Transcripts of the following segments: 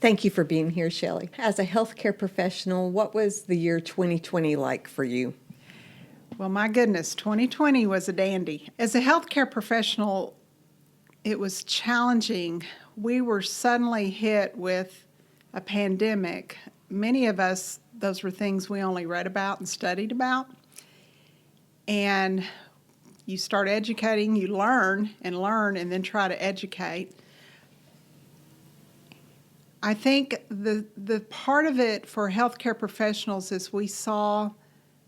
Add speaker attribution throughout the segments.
Speaker 1: Thank you for being here, Shelley. As a healthcare professional, what was the year 2020 like for you?
Speaker 2: Well, my goodness, 2020 was a dandy. As a healthcare professional, it was challenging. We were suddenly hit with a pandemic. Many of us, those were things we only read about and studied about. And you start educating, you learn, and then try to educate. I think the part of it for healthcare professionals is we saw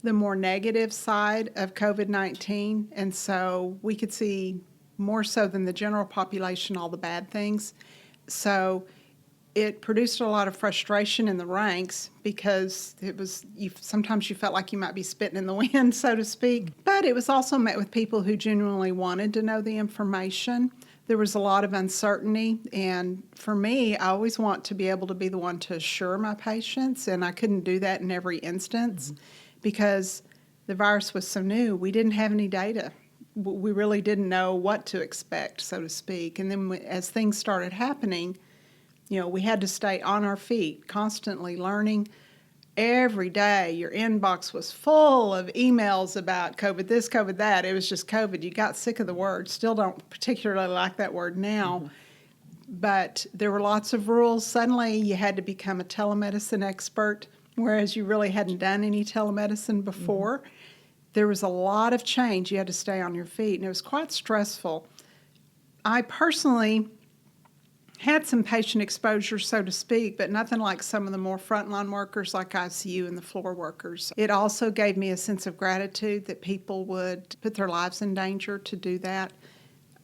Speaker 2: the more negative side of COVID-19, and so we could see more so than the general population all the bad things. So it produced a lot of frustration in the ranks because sometimes you felt like you might be spitting in the wind, so to speak. But it was also met with people who genuinely wanted to know the information. There was a lot of uncertainty, and for me, I always want to be able to be the one to assure my patients, and I couldn't do that in every instance because the virus was so new. We didn't have any data. We really didn't know what to expect, so to speak. And then as things started happening, we had to stay on our feet, constantly learning. Every day, your inbox was full of emails about COVID this, COVID that. It was just COVID. You got sick of the word. Still don't particularly like that word now. But there were lots of rules. Suddenly, you had to become a telemedicine expert, whereas you really hadn't done any telemedicine before. There was a lot of change. You had to stay on your feet, and it was quite stressful. I personally had some patient exposure, so to speak, but nothing like some of the more frontline workers like ICU and the floor workers. It also gave me a sense of gratitude that people would put their lives in danger to do that.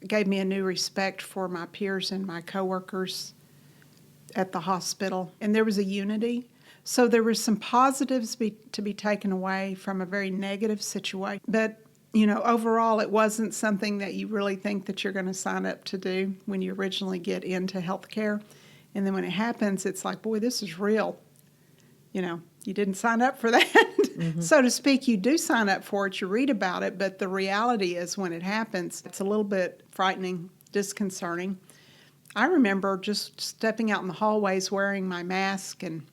Speaker 2: It gave me a new respect for my peers and my coworkers at the hospital, and there was a unity. So there were some positives to be taken away from a very negative situation, but overall, it wasn't something that you really think that you're going to sign up to do when you originally get into healthcare. And then when it happens, it's like, boy, this is real. You didn't sign up for that, so to speak. You do sign up for it, you read about it, but the reality is when it happens, it's a little bit frightening, disconcerting. I remember just stepping out in the hallways wearing my mask and,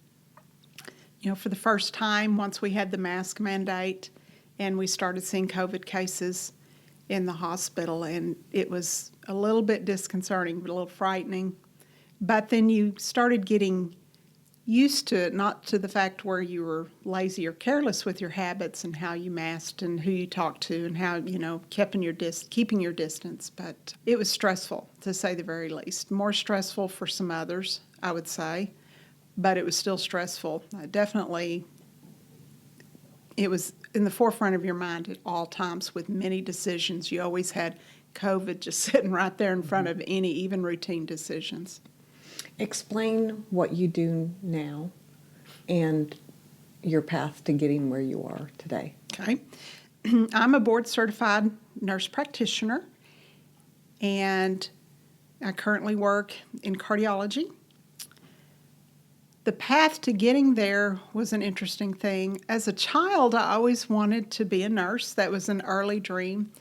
Speaker 2: for the first time, once we had the mask mandate, and we started seeing COVID cases in the hospital, and it was a little bit disconcerting, a little frightening. But then you started getting used to it, not to the fact where you were lazy or careless with your habits and how you masked and who you talked to and how, keeping your distance. But it was stressful, to say the very least. More stressful for some others, I would say, but it was still stressful. It was in the forefront of your mind at all times with many decisions. You always had COVID just sitting right there in front of any, even routine decisions.
Speaker 1: Explain what you do now and your path to getting where you are today.
Speaker 2: Okay. I'm a board-certified nurse practitioner, and I currently work in cardiology. The path to getting there was an interesting thing. As a child, I always wanted to be a nurse. That was an early dream.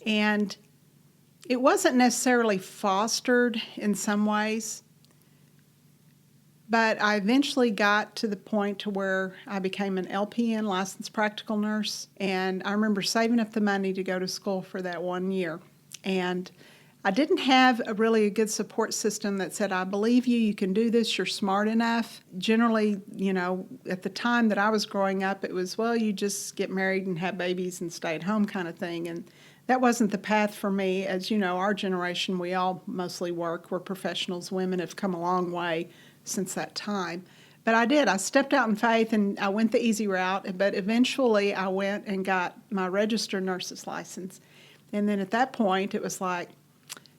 Speaker 2: And it wasn't necessarily fostered in some ways, but I eventually got to the point to where I became an LPN, licensed practical nurse, and I remember saving up the money to go to school for that 1 year. And I didn't have a really good support system that said, I believe you, you can do this, you're smart enough. Generally, at the time that I was growing up, it was, well, you just get married and have babies and stay at home kind of thing. And that wasn't the path for me. As you know, our generation, we all mostly work. We're professionals. Women have come a long way since that time. But I did. I stepped out in faith and I went the easy route. But eventually I went and got my registered nurse's license. And then at that point, it was like,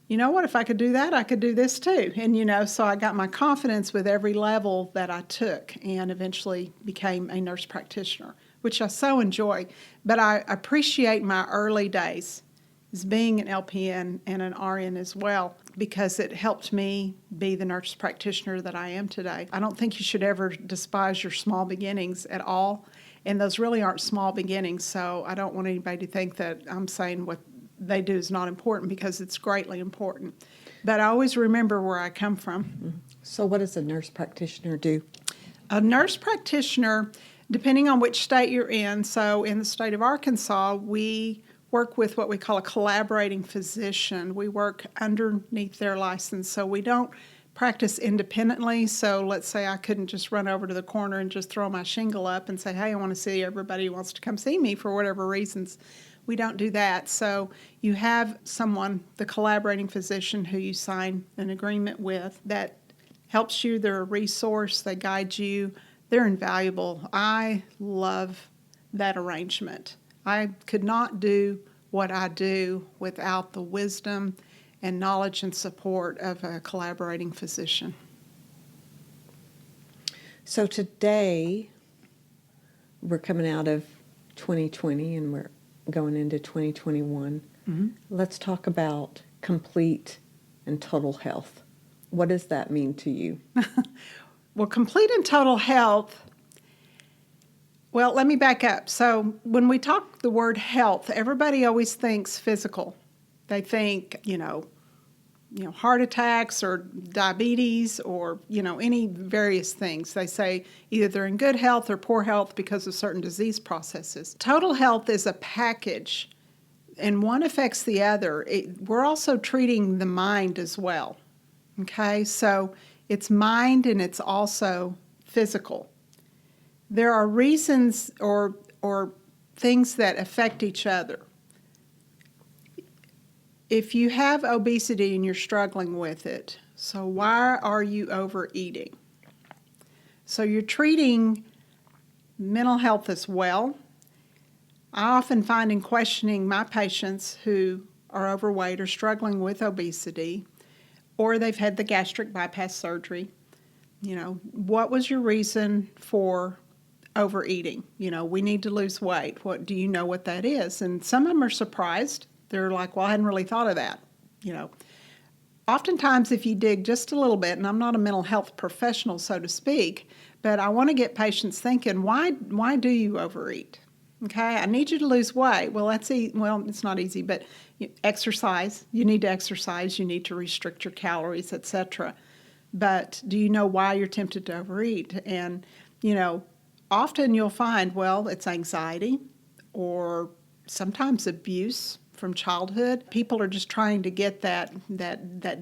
Speaker 2: you know what, if I could do that, I could do this too. And, so I got my confidence with every level that I took and eventually became a nurse practitioner, which I so enjoy. But I appreciate my early days as being an LPN and an RN as well, because it helped me be the nurse practitioner that I am today. I don't think you should ever despise your small beginnings at all, and those really aren't small beginnings, so I don't want anybody to think that I'm saying what they do is not important, because it's greatly important. but I always remember where I come from.
Speaker 1: So, what does a nurse practitioner do?
Speaker 2: A nurse practitioner, depending on which state you're in, so in the state of Arkansas, we work with what we call a collaborating physician. We work underneath their license, so we don't practice independently. So let's say I couldn't just run over to the corner and just throw my shingle up and say, hey, I want to see everybody who wants to come see me for whatever reasons. We don't do that. So you have someone, the collaborating physician, who you sign an agreement with that helps you. They're a resource. They guide you. They're invaluable. I love that arrangement. I could not do what I do without the wisdom and knowledge and support of a collaborating physician.
Speaker 1: So, today we're coming out of 2020 and we're going into 2021. Let's talk about complete and total health. What does that mean to you?
Speaker 2: Well, complete and total health, well, let me back up. So when we talk the word health, everybody always thinks physical. They think, heart attacks or diabetes or, any various things. They say either they're in good health or poor health because of certain disease processes. Total health is a package, and one affects the other. We're also treating the mind as well. Okay, so it's mind and it's also physical. There are reasons or things that affect each other. If you have obesity and you're struggling with it, so why are you overeating? So you're treating mental health as well. I often find in questioning my patients who are overweight or struggling with obesity, or they've had the gastric bypass surgery, what was your reason for overeating? We need to lose weight. What do you know what that is? And some of them are surprised. They're like, well, I hadn't really thought of that. Oftentimes if you dig just a little bit, and I'm not a mental health professional, so to speak, but I want to get patients thinking, why do you overeat? Okay, I need you to lose weight. Well, it's not easy, but exercise. You need to exercise. You need to restrict your calories, etc. But do you know why you're tempted to overeat? And, often you'll find, well, it's anxiety or sometimes abuse from childhood. People are just trying to get that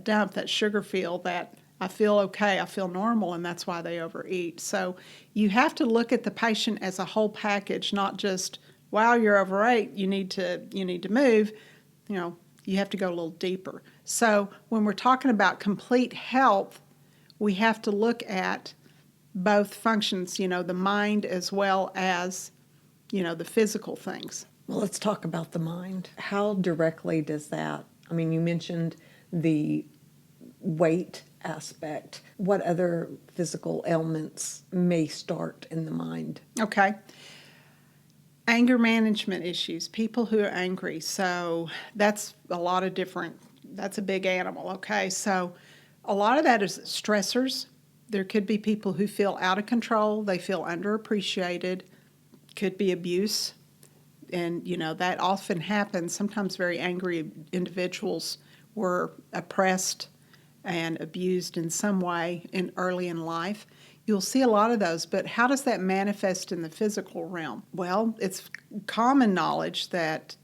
Speaker 2: dump, that sugar feel, that I feel okay, I feel normal, and that's why they overeat. So you have to look at the patient as a whole package, not just, wow, you're overweight, you need to move. You have to go a little deeper. So when we're talking about complete health, we have to look at both functions, the mind as well as, the physical things.
Speaker 1: Well, let's talk about the mind. How directly does that, you mentioned the weight aspect. What other physical ailments may start in the mind?
Speaker 2: Okay. Anger management issues, people who are angry. So that's that's a big animal, okay? So a lot of that is stressors. There could be people who feel out of control, they feel underappreciated, could be abuse. And, that often happens. Sometimes very angry individuals were oppressed and abused in some way early in life. You'll see a lot of those, but how does that manifest in the physical realm? Well, it's common knowledge that,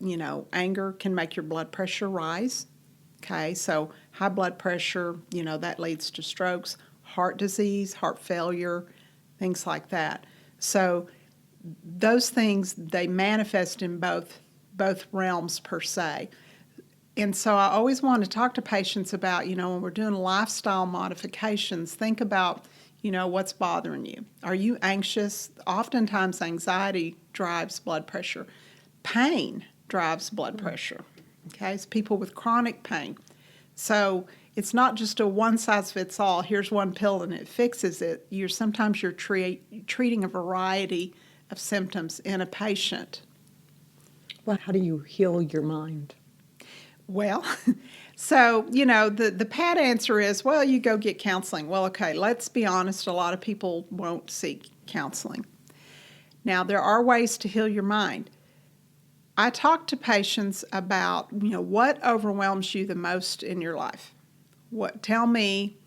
Speaker 2: anger can make your blood pressure rise. Okay, so high blood pressure, that leads to strokes, heart disease, heart failure, things like that. So those things, they manifest in both realms per se. And so I always want to talk to patients about, when we're doing lifestyle modifications, think about, what's bothering you. Are you anxious? Oftentimes anxiety drives blood pressure. Pain drives blood pressure. Okay, it's people with chronic pain. So it's not just a one-size-fits-all, here's one pill and it fixes it. Sometimes you're treating a variety of symptoms in a patient.
Speaker 1: Well, how do you heal your mind?
Speaker 2: Well, so, the pat answer is, well, you go get counseling. Well, okay, let's be honest, a lot of people won't seek counseling. Now, there are ways to heal your mind. I talk to patients about, what overwhelms you the most in your life? Tell me,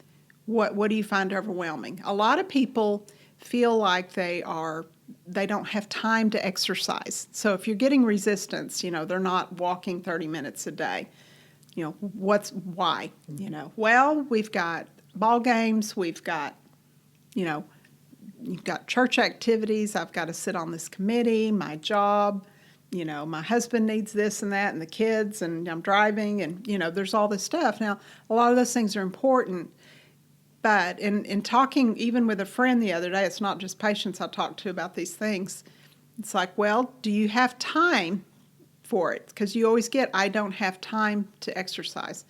Speaker 2: what do you find overwhelming? A lot of people feel like they don't have time to exercise. So if you're getting resistance, they're not walking 30 minutes a day. Why? Well, we've got ball games, we've got, you've got church activities, I've got to sit on this committee, my job, my husband needs this and that, and the kids, and I'm driving, and, there's all this stuff. Now, a lot of those things are important, but in talking even with a friend the other day, it's not just patients I talk to about these things. It's like, well, do you have time for it? Because you always get, I don't have time to exercise.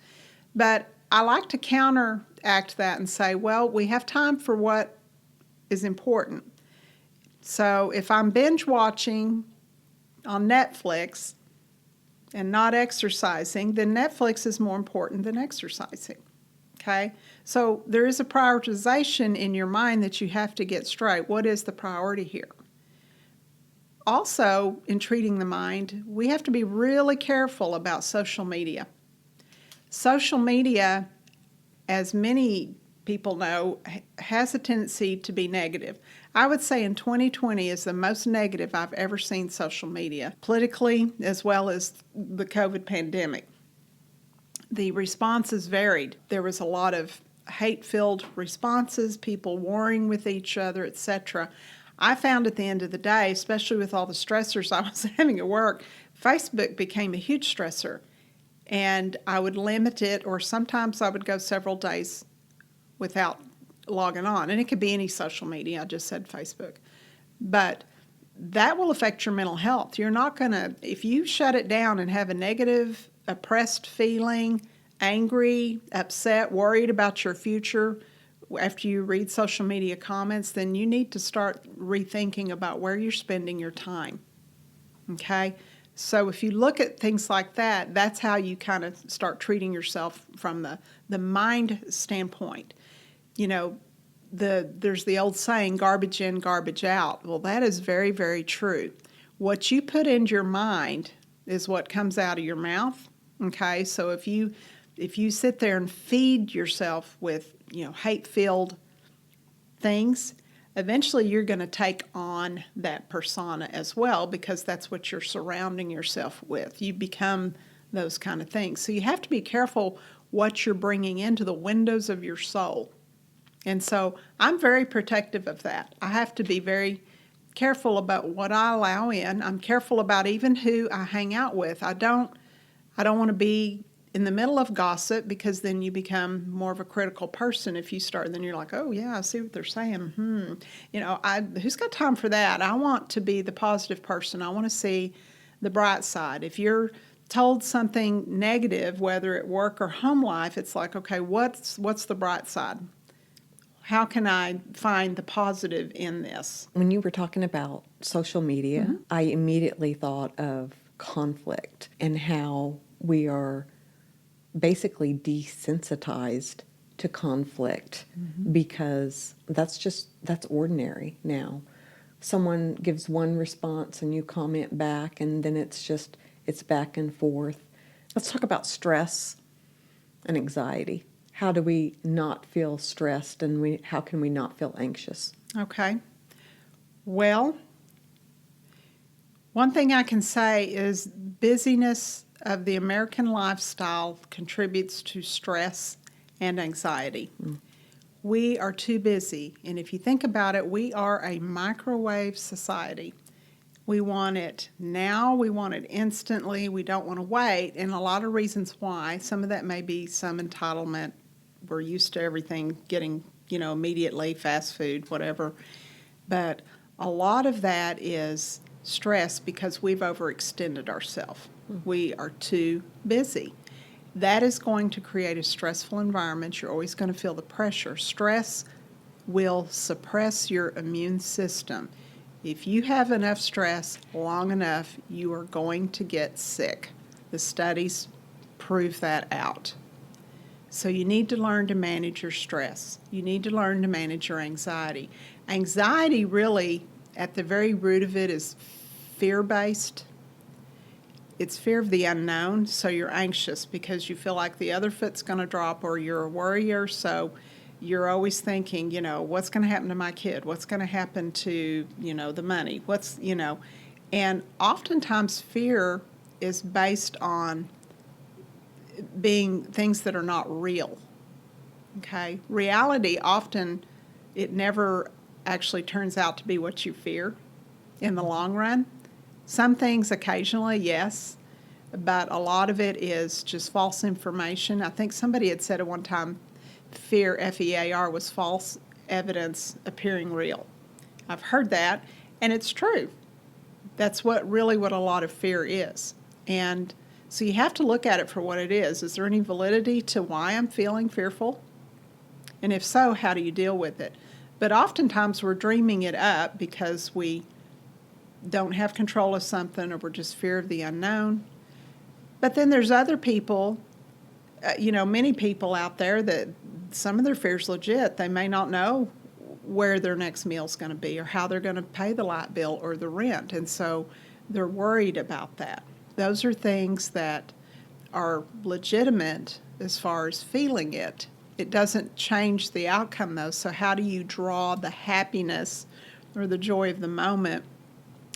Speaker 2: But I like to counteract that and say, well, we have time for what is important. So if I'm binge watching on Netflix and not exercising, then Netflix is more important than exercising. Okay? So there is a prioritization in your mind that you have to get straight. What is the priority here? Also, in treating the mind, we have to be really careful about social media. Social media, as many people know, has a tendency to be negative. I would say in 2020 is the most negative I've ever seen social media, politically as well as the COVID pandemic. The responses varied. There was a lot of hate-filled responses, people warring with each other, etc. I found at the end of the day, especially with all the stressors I was having at work, Facebook became a huge stressor. And I would limit it, or sometimes I would go several days without logging on. And it could be any social media, I just said Facebook. But that will affect your mental health. You're not going to, if you shut it down and have a negative, oppressed feeling, angry, upset, worried about your future after you read social media comments, then you need to start rethinking about where you're spending your time. Okay? So if you look at things like that, that's how you kind of start treating yourself from the mind standpoint. There's the old saying, garbage in, garbage out. Well, that is very, very true. What you put into your mind is what comes out of your mouth. Okay, so if you sit there and feed yourself with hate-filled things, eventually you're going to take on that persona as well, because that's what you're surrounding yourself with. You become those kind of things. So you have to be careful what you're bringing into the windows of your soul. And so I'm very protective of that. I have to be very careful about what I allow in. I'm careful about even who I hang out with. I don't want to be in the middle of gossip, because then you become more of a critical person. If you start, then you're like, oh yeah, I see what they're saying. Who's got time for that? I want to be the positive person. I want to see the bright side. If you're told something negative, whether at work or home life, it's like, okay, what's the bright side? How can I find the positive in this?
Speaker 1: When you were talking about social media,
Speaker 2: Mm-hmm.
Speaker 1: I immediately thought of conflict and how we are basically desensitized to conflict, because that's ordinary now. Someone gives one response and you comment back, and then it's back and forth. Let's talk about stress and anxiety. How do we not feel stressed, and how can we not feel anxious?
Speaker 2: Okay. Well, one thing I can say is busyness of the American lifestyle contributes to stress and anxiety. We are too busy, and if you think about it, we are a microwave society. We want it now, we want it instantly, we don't want to wait, and a lot of reasons why. Some of that may be some entitlement. We're used to everything getting, immediately, fast food, whatever. But a lot of that is stress because we've overextended ourselves. We are too busy. That is going to create a stressful environment. You're always going to feel the pressure. Stress will suppress your immune system. If you have enough stress long enough, you are going to get sick. The studies prove that out. So you need to learn to manage your stress. You need to learn to manage your anxiety. Anxiety really, at the very root of it, is fear-based. it's fear of the unknown, so you're anxious because you feel like the other foot's going to drop, or you're a worrier, so you're always thinking, what's going to happen to my kid? What's going to happen to, the money? And oftentimes fear is based on being things that are not real. Okay? Reality often, it never actually turns out to be what you fear in the long run. Some things occasionally, yes, but a lot of it is just false information. I think somebody had said at one time, fear, F-E-A-R, was false evidence appearing real. I've heard that, and it's true. That's what a lot of fear is. And so you have to look at it for what it is. Is there any validity to why I'm feeling fearful? And if so, how do you deal with it? But oftentimes we're dreaming it up because we don't have control of something, or we're just fear of the unknown. But then there's other people, many people out there that some of their fear's legit. They may not know where their next meal's going to be, or how they're going to pay the light bill or the rent, and so they're worried about that. Those are things that are legitimate as far as feeling it. It doesn't change the outcome, though, so how do you draw the happiness or the joy of the moment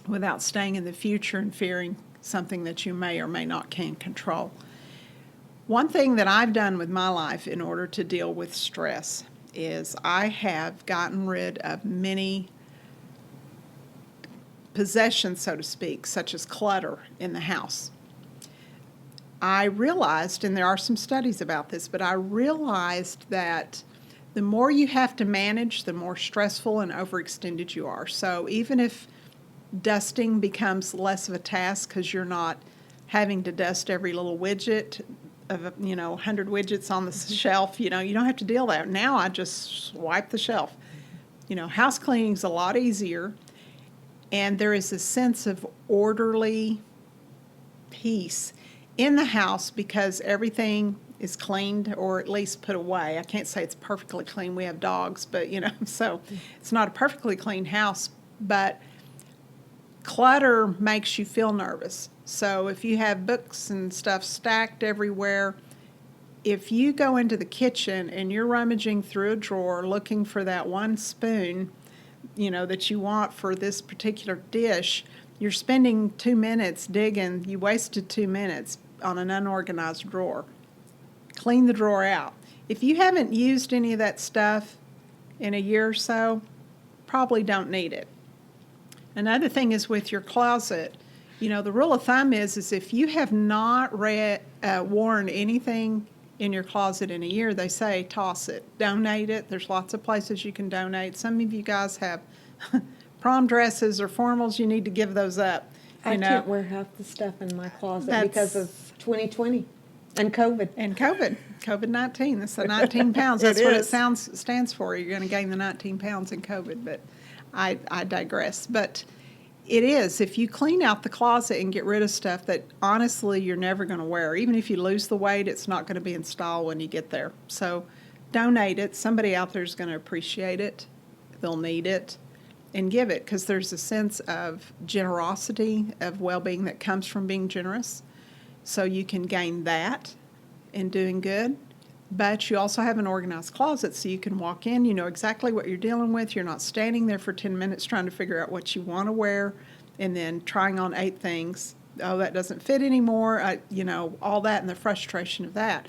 Speaker 2: without staying in the future and fearing something that you may or may not can control? One thing that I've done with my life in order to deal with stress is I have gotten rid of many possessions, so to speak, such as clutter in the house. I realized, and there are some studies about this, but I realized that the more you have to manage, the more stressful and overextended you are. So even if dusting becomes less of a task because you're not having to dust every little widget of 100 widgets on the shelf, you don't have to deal with that. Now I just wipe the shelf. House cleaning's a lot easier, and there is a sense of orderly peace in the house because everything is cleaned, or at least put away. I can't say it's perfectly clean. We have dogs, but so it's not a perfectly clean house, but clutter makes you feel nervous. So if you have books and stuff stacked everywhere, if you go into the kitchen and you're rummaging through a drawer looking for that one spoon, that you want for this particular dish, you're spending 2 minutes digging. You wasted 2 minutes on an unorganized drawer. Clean the drawer out. If you haven't used any of that stuff in a year or so, probably don't need it. Another thing is with your closet. The rule of thumb is if you have not worn anything in your closet in a year, they say toss it, donate it. There's lots of places you can donate. Some of you guys have prom dresses or formals. You need to give those up.
Speaker 1: I can't wear half the stuff in my closet because of 2020 and COVID.
Speaker 2: And COVID-19. That's the 19 pounds. That's what it stands for. You're going to gain the 19 pounds in COVID, but I digress. But it is. If you clean out the closet and get rid of stuff that honestly you're never going to wear, even if you lose the weight, it's not going to be in style when you get there. So donate it. Somebody out there is going to appreciate it. They'll need it. And give it, because there's a sense of generosity, of well-being that comes from being generous. So you can gain that in doing good. But you also have an organized closet, so you can walk in, you know exactly what you're dealing with. You're not standing there for 10 minutes trying to figure out what you want to wear and then trying on 8 things. Oh, that doesn't fit anymore. All that and the frustration of that.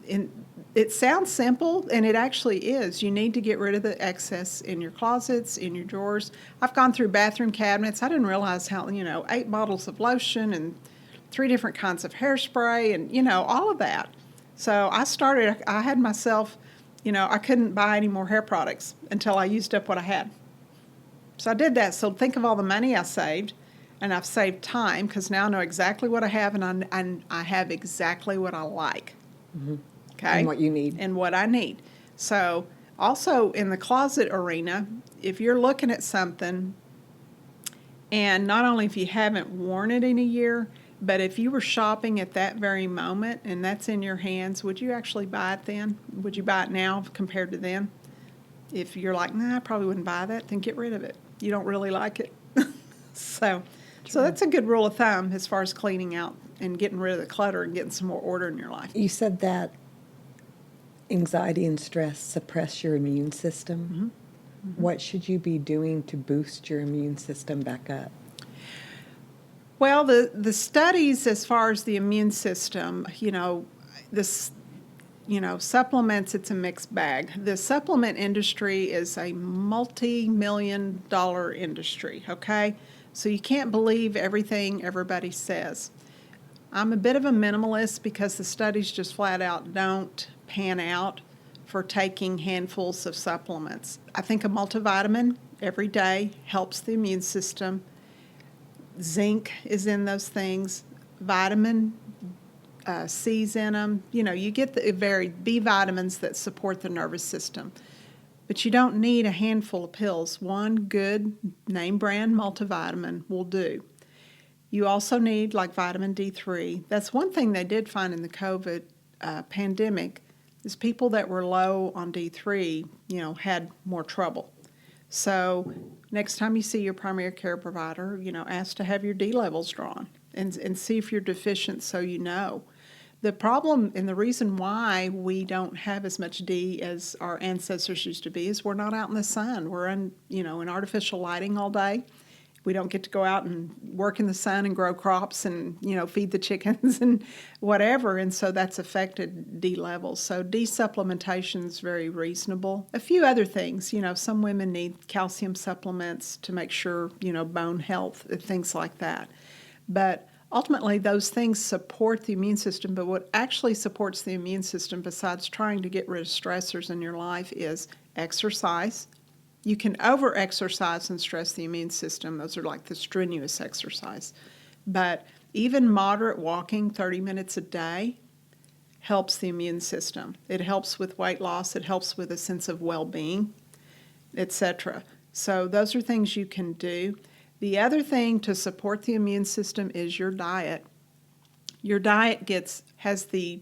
Speaker 2: And it sounds simple, and it actually is. You need to get rid of the excess in your closets, in your drawers. I've gone through bathroom cabinets. I didn't realize how, 8 bottles of lotion and 3 different kinds of hairspray and, all of that. So I had myself, I couldn't buy any more hair products until I used up what I had. So I did that. So think of all the money I saved, and I've saved time because now I know exactly what I have, and I have exactly what I like.
Speaker 1: Mm-hmm.
Speaker 2: Okay?
Speaker 1: And what you need.
Speaker 2: And what I need. So also in the closet arena, if you're looking at something, and not only if you haven't worn it in a year, but if you were shopping at that very moment and that's in your hands, would you actually buy it then? Would you buy it now compared to then? If you're like, nah, I probably wouldn't buy that, then get rid of it. You don't really like it. So that's a good rule of thumb as far as cleaning out and getting rid of the clutter and getting some more order in your life.
Speaker 1: You said that anxiety and stress suppress your immune system. What should you be doing to boost your immune system back up?
Speaker 2: Well, the studies as far as the immune system, supplements, it's a mixed bag. The supplement industry is a multi-million-dollar industry, okay? So you can't believe everything everybody says. I'm a bit of a minimalist because the studies just flat out don't pan out for taking handfuls of supplements. I think a multivitamin every day helps the immune system. Zinc is in those things. Vitamin C's in them. You get the varied B vitamins that support the nervous system. But you don't need a handful of pills. One good name brand multivitamin will do. You also need like vitamin D3. That's one thing they did find in the COVID pandemic is people that were low on D3, had more trouble. So next time you see your primary care provider, ask to have your D levels drawn and see if you're deficient so you know. The problem and the reason why we don't have as much D as our ancestors used to be is we're not out in the sun. We're in artificial lighting all day. We don't get to go out and work in the sun and grow crops and, feed the chickens and whatever. And so that's affected D levels. So D supplementation is very reasonable. A few other things, some women need calcium supplements to make sure, bone health, things like that. But ultimately, those things support the immune system. But what actually supports the immune system, besides trying to get rid of stressors in your life, is exercise. You can over-exercise and stress the immune system. Those are like the strenuous exercise. But even moderate walking, 30 minutes a day, helps the immune system. It helps with weight loss. It helps with a sense of well-being, etc. So those are things you can do. The other thing to support the immune system is your diet. Your diet has the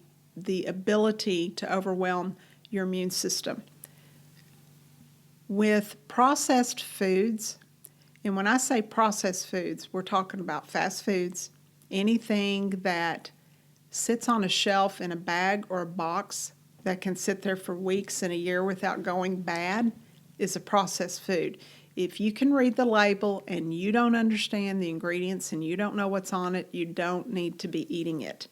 Speaker 2: ability to overwhelm your immune system. With processed foods, and when I say processed foods, we're talking about fast foods, anything that sits on a shelf in a bag or a box that can sit there for weeks and a year without going bad is a processed food. If you can read the label and you don't understand the ingredients and you don't know what's on it, you don't need to be eating it.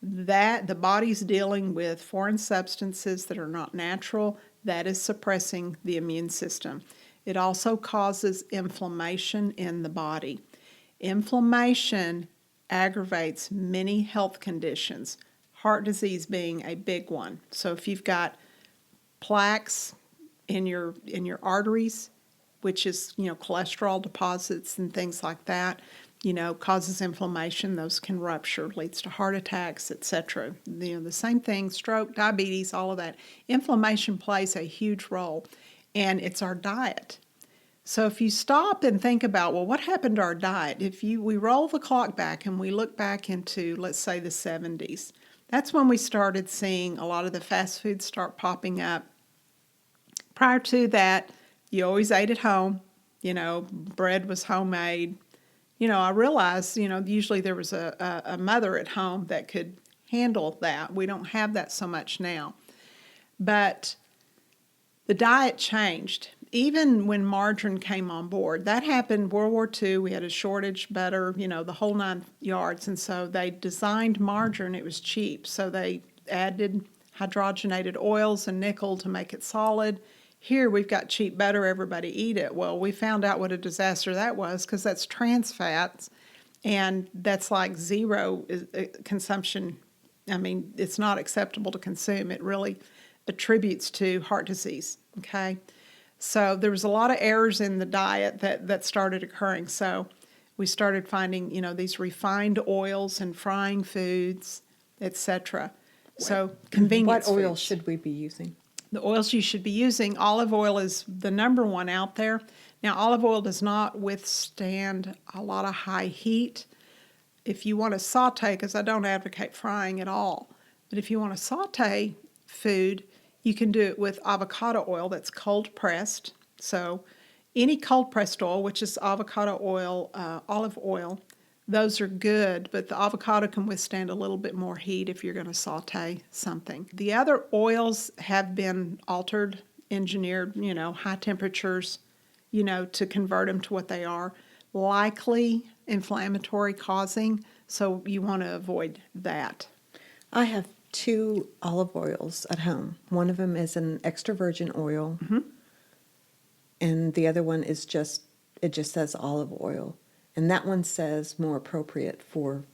Speaker 2: The body's dealing with foreign substances that are not natural. That is suppressing the immune system. It also causes inflammation in the body. Inflammation aggravates many health conditions, heart disease being a big one. So if you've got plaques in your arteries, which is, cholesterol deposits and things like that, causes inflammation. Those can rupture, leads to heart attacks, etc. The same thing, stroke, diabetes, all of that. Inflammation plays a huge role, and it's our diet. So if you stop and think about, well, what happened to our diet? We roll the clock back and we look back into, let's say, the 70s, that's when we started seeing a lot of the fast foods start popping up. Prior to that, you always ate at home. Bread was homemade. I realized, usually there was a mother at home that could handle that. We don't have that so much now. But the diet changed. Even when margarine came on board, that happened World War II. We had a shortage, butter, the whole 9 yards. And so they designed margarine. It was cheap. So they added hydrogenated oils and nickel to make it solid. Here we've got cheap butter, everybody eat it. Well, we found out what a disaster that was because that's trans fats, and that's like zero consumption. I mean, it's not acceptable to consume. It really attributes to heart disease, okay? So there was a lot of errors in the diet that started occurring. So we started finding, these refined oils and frying foods, etc. So convenience
Speaker 1: What oil
Speaker 2: foods.
Speaker 1: should we be using?
Speaker 2: The oils you should be using, olive oil is the number one out there. Now, olive oil does not withstand a lot of high heat. If you want to saute, because I don't advocate frying at all, but if you want to saute food, you can do it with avocado oil that's cold pressed. So any cold pressed oil, which is avocado oil, olive oil, those are good, but the avocado can withstand a little bit more heat if you're going to saute something. The other oils have been altered, engineered, high temperatures, to convert them to what they are. Likely inflammatory causing, so you want to avoid that.
Speaker 1: I have 2 olive oils at home. One of them is an extra virgin oil, and the other one is it just says olive oil. And that one says more appropriate for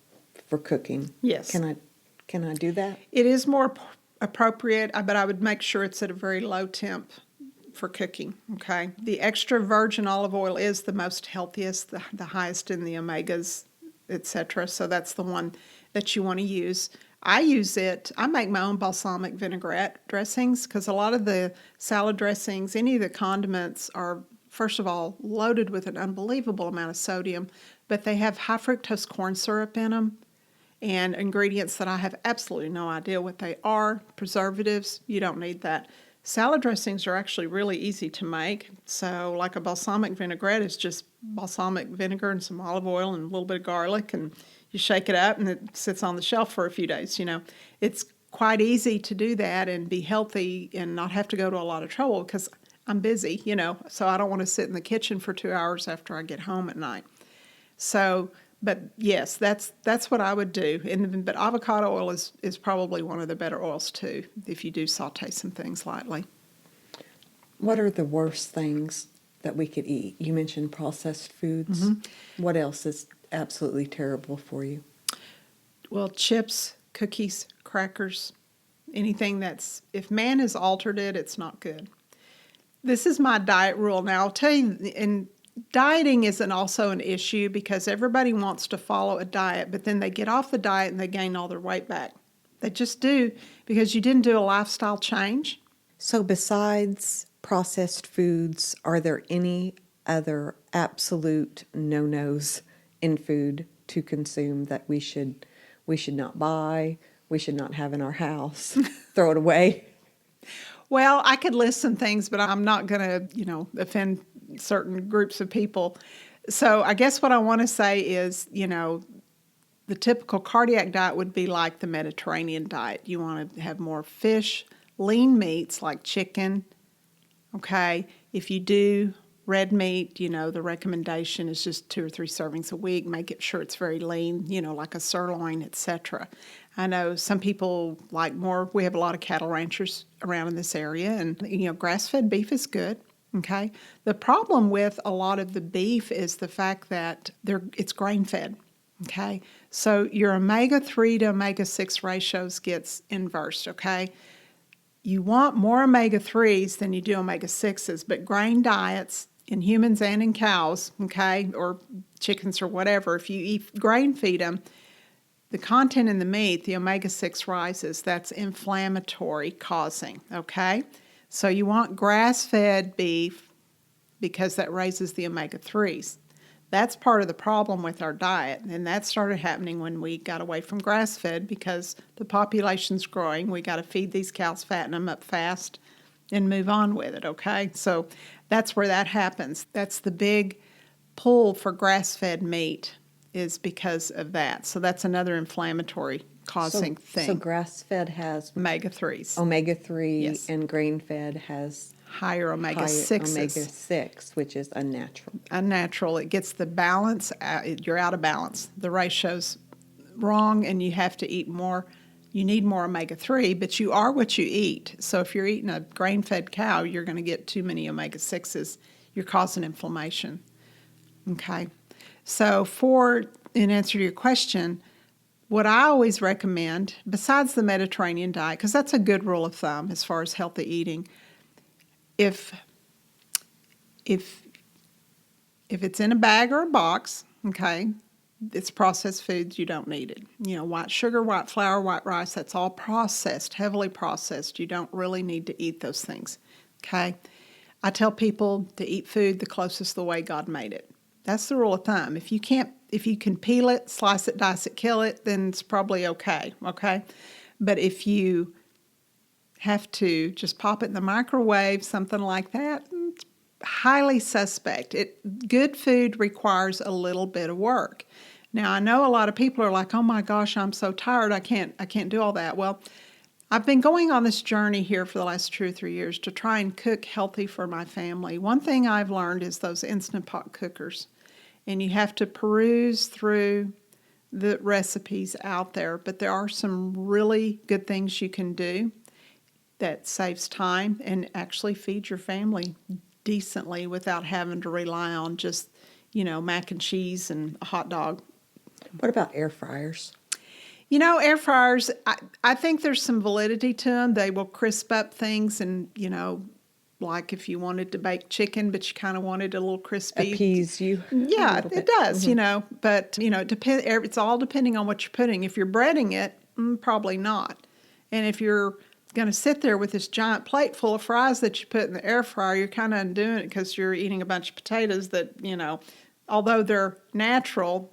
Speaker 1: cooking.
Speaker 2: Yes.
Speaker 1: Can I do that?
Speaker 2: It is more appropriate, but I would make sure it's at a very low temp for cooking, okay? The extra virgin olive oil is the most healthiest, the highest in the omegas, etc. So that's the one that you want to use. I use it, I make my own balsamic vinaigrette dressings because a lot of the salad dressings, any of the condiments are, first of all, loaded with an unbelievable amount of sodium, but they have high fructose corn syrup in them and ingredients that I have absolutely no idea what they are. Preservatives, you don't need that. Salad dressings are actually really easy to make. So like a balsamic vinaigrette is just balsamic vinegar and some olive oil and a little bit of garlic, and you shake it up and it sits on the shelf for a few days. It's quite easy to do that and be healthy and not have to go to a lot of trouble because I'm busy, so I don't want to sit in the kitchen for 2 hours after I get home at night. So, but yes, that's what I would do. But avocado oil is probably one of the better oils too, if you do saute some things lightly.
Speaker 1: What are the worst things that we could eat? You mentioned processed foods. What else is absolutely terrible for you?
Speaker 2: Well, chips, cookies, crackers, anything if man has altered it, it's not good. This is my diet rule. Now, I'll tell you, and dieting isn't also an issue because everybody wants to follow a diet, but then they get off the diet and they gain all their weight back. They just do because you didn't do a lifestyle change.
Speaker 1: So besides processed foods, are there any other absolute no-nos in food to consume that we should not buy, we should not have in our house, throw it away?
Speaker 2: Well, I could list some things, but I'm not going to, offend certain groups of people. So I guess what I want to say is, the typical cardiac diet would be like the Mediterranean diet. You want to have more fish, lean meats like chicken, okay? If you do red meat, the recommendation is just 2 or 3 servings a week. Make it sure it's very lean, like a sirloin, etc. I know some people like more. We have a lot of cattle ranchers around in this area, and grass-fed beef is good. Okay. The problem with a lot of the beef is the fact that it's grain-fed. Okay. So your omega-3 to omega-6 ratios gets inversed. Okay. You want more omega-3s than you do omega-6s, but grain diets in humans and in cows, okay, or chickens or whatever, if you grain feed them, the content in the meat, the omega-6 rises. That's inflammatory causing, okay? So you want grass-fed beef because that raises the omega-3s. That's part of the problem with our diet, and that started happening when we got away from grass-fed because the population's growing. We got to feed these cows, fatten them up fast, and move on with it, okay? So that's where that happens. That's the big pull for grass-fed meat is because of that. So that's another inflammatory causing thing.
Speaker 1: So grass-fed has
Speaker 2: omega-3s.
Speaker 1: Omega-3,
Speaker 2: Yes.
Speaker 1: And grain-fed has
Speaker 2: Higher omega-6s.
Speaker 1: Omega-6, which is unnatural.
Speaker 2: Unnatural. It gets the balance. You're out of balance. The ratio's wrong, and you have to eat more. You need more omega-3, but you are what you eat. So if you're eating a grain-fed cow, you're going to get too many omega-6s. You're causing inflammation. Okay. So in answer to your question, what I always recommend, besides the Mediterranean diet, because that's a good rule of thumb as far as healthy eating, if it's in a bag or a box, okay, it's processed foods, you don't need it. White sugar, white flour, white rice, that's all processed, heavily processed. You don't really need to eat those things, okay? I tell people to eat food the closest the way God made it. That's the rule of thumb. If you can peel it, slice it, dice it, kill it, then it's probably okay? But if you have to just pop it in the microwave, something like that, it's highly suspect. Good food requires a little bit of work. Now, I know a lot of people are like, "Oh my gosh, I'm so tired. I can't do all that." Well, I've been going on this journey here for the last 2 or 3 years to try and cook healthy for my family. One thing I've learned is those Instant Pot cookers, and you have to peruse through the recipes out there, but there are some really good things you can do that saves time and actually feeds your family decently without having to rely on just, mac and cheese and a hot dog.
Speaker 1: What about air fryers?
Speaker 2: Air fryers, I think there's some validity to them. They will crisp up things and, like if you wanted to bake chicken, but you kind of wanted it a little crispy.
Speaker 1: Appease you.
Speaker 2: Yeah,
Speaker 1: little
Speaker 2: it
Speaker 1: bit.
Speaker 2: does, but, it's all depending on what you're putting. If you're breading it, probably not. And if you're going to sit there with this giant plate full of fries that you put in the air fryer, you're kind of undoing it because you're eating a bunch of potatoes that, although they're natural,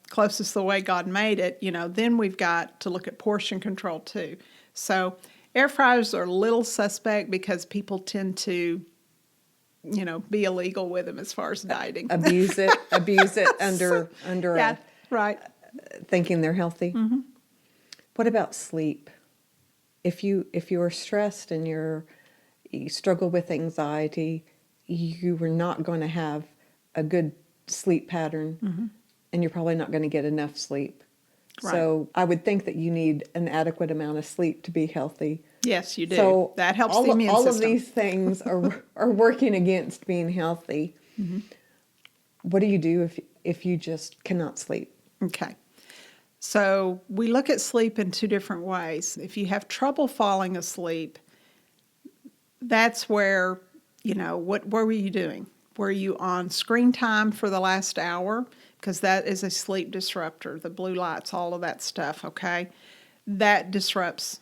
Speaker 2: closest to the way God made it, then we've got to look at portion control too. So air fryers are a little suspect because people tend to, be illegal with them as far as dieting.
Speaker 1: Abuse it under
Speaker 2: Yeah, right.
Speaker 1: thinking they're healthy.
Speaker 2: Mm-hmm.
Speaker 1: What about sleep? If you are stressed and you struggle with anxiety, you are not going to have a good sleep pattern, and you're probably not going to get enough sleep.
Speaker 2: Right.
Speaker 1: So I would think that you need an adequate amount of sleep to be healthy.
Speaker 2: Yes, you do.
Speaker 1: So
Speaker 2: that helps
Speaker 1: all
Speaker 2: the immune
Speaker 1: all
Speaker 2: system.
Speaker 1: of these things are working against being healthy. What do you do if you just cannot sleep?
Speaker 2: Okay. So we look at sleep in two different ways. If you have trouble falling asleep, that's where, what were you doing? Were you on screen time for the last hour? Because that is a sleep disruptor, the blue lights, all of that stuff, okay? That disrupts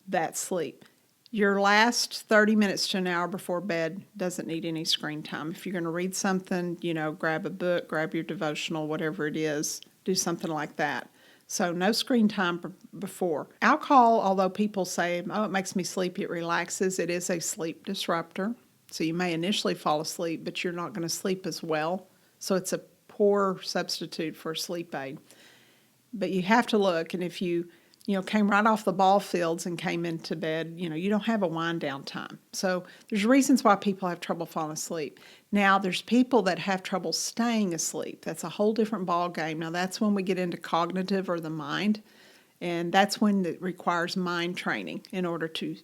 Speaker 2: that sleep. Your last 30 minutes to an hour before bed doesn't need any screen time. If you're going to read something, grab a book, grab your devotional, whatever it is, do something like that. So no screen time before. Alcohol, although people say, oh, it makes me sleepy, it relaxes, it is a sleep disruptor. So you may initially fall asleep, but you're not going to sleep as well. So it's a poor substitute for a sleep aid. But you have to look, and if you came right off the ball fields and came into bed, you don't have a wind down time. So there's reasons why people have trouble falling asleep. Now, there's people that have trouble staying asleep. That's a whole different ball game. Now, that's when we get into cognitive or the mind, and that's when it requires mind training in order to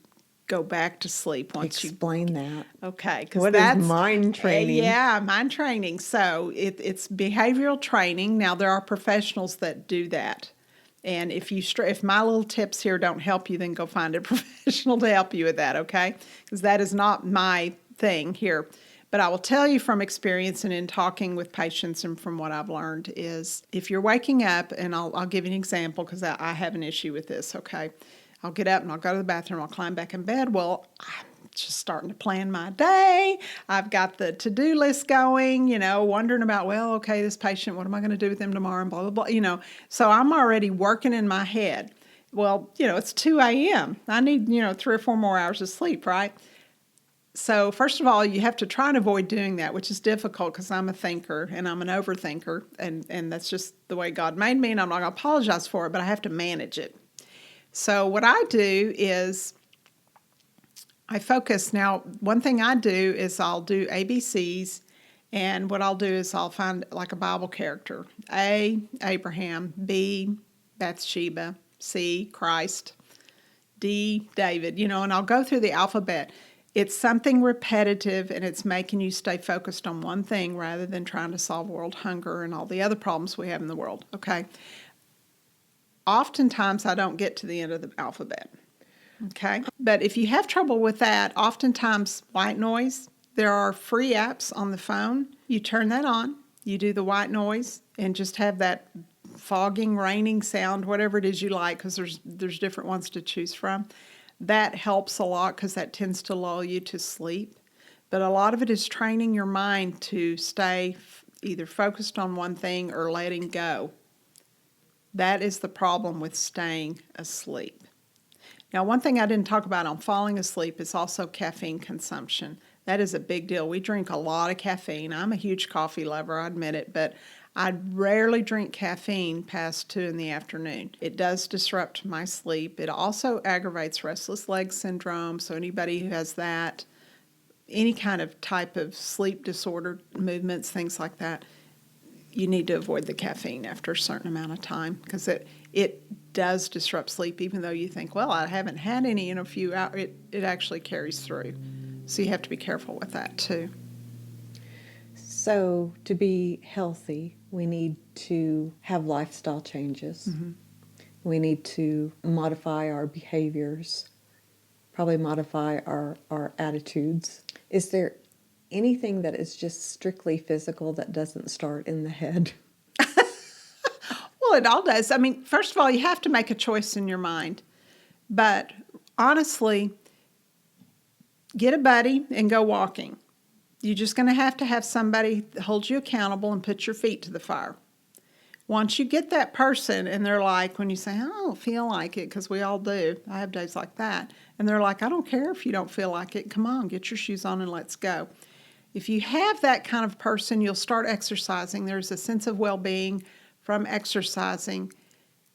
Speaker 2: go back to sleep once
Speaker 1: Explain that.
Speaker 2: Okay.
Speaker 1: What is mind training?
Speaker 2: Yeah, mind training. So it's behavioral training. Now, there are professionals that do that. And if my little tips here don't help you, then go find a professional to help you with that, okay? Because that is not my thing here. But I will tell you from experience and in talking with patients and from what I've learned is if you're waking up, and I'll give you an example because I have an issue with this, okay? I'll get up and I'll go to the bathroom, I'll climb back in bed. Well, I'm just starting to plan my day. I've got the to-do list going, wondering about, well, okay, this patient, what am I going to do with them tomorrow, and blah, blah, blah, So I'm already working in my head. Well, it's 2 a.m. I need, 3 or 4 more hours of sleep, right? So first of all, you have to try and avoid doing that, which is difficult because I'm a thinker and I'm an overthinker, and that's just the way God made me, and I'm not going to apologize for it, but I have to manage it. So what I do is I focus. Now, one thing I do is I'll do ABCs, and what I'll do is I'll find like a Bible character. A, Abraham. B, Bathsheba. C, Christ. D, David, and I'll go through the alphabet. It's something repetitive, and it's making you stay focused on one thing rather than trying to solve world hunger and all the other problems we have in the world, okay? Oftentimes, I don't get to the end of the alphabet, okay? But if you have trouble with that, oftentimes white noise, there are free apps on the phone. You turn that on, you do the white noise, and just have that fogging, raining sound, whatever it is you like, because there's different ones to choose from. That helps a lot because that tends to lull you to sleep. But a lot of it is training your mind to stay either focused on one thing or letting go. That is the problem with staying asleep. Now, one thing I didn't talk about on falling asleep is also caffeine consumption. That is a big deal. We drink a lot of caffeine. I'm a huge coffee lover, I admit it, but I rarely drink caffeine past 2 in the afternoon. It does disrupt my sleep. It also aggravates restless leg syndrome. So anybody who has that, any kind of type of sleep disorder, movements, things like that, you need to avoid the caffeine after a certain amount of time because it does disrupt sleep. Even though you think, well, I haven't had any in a few hours, it actually carries through. So you have to be careful with that too.
Speaker 1: So to be healthy, we need to have lifestyle changes. We need to modify our behaviors, probably modify our attitudes. Is there anything that is just strictly physical that doesn't start in the head?
Speaker 2: Well, it all does. I mean, first of all, you have to make a choice in your mind. But honestly, get a buddy and go walking. You're just going to have somebody hold you accountable and put your feet to the fire. Once you get that person and they're like, when you say, I don't feel like it, because we all do. I have days like that. And they're like, I don't care if you don't feel like it. Come on, get your shoes on and let's go. If you have that kind of person, you'll start exercising. There's a sense of well-being from exercising.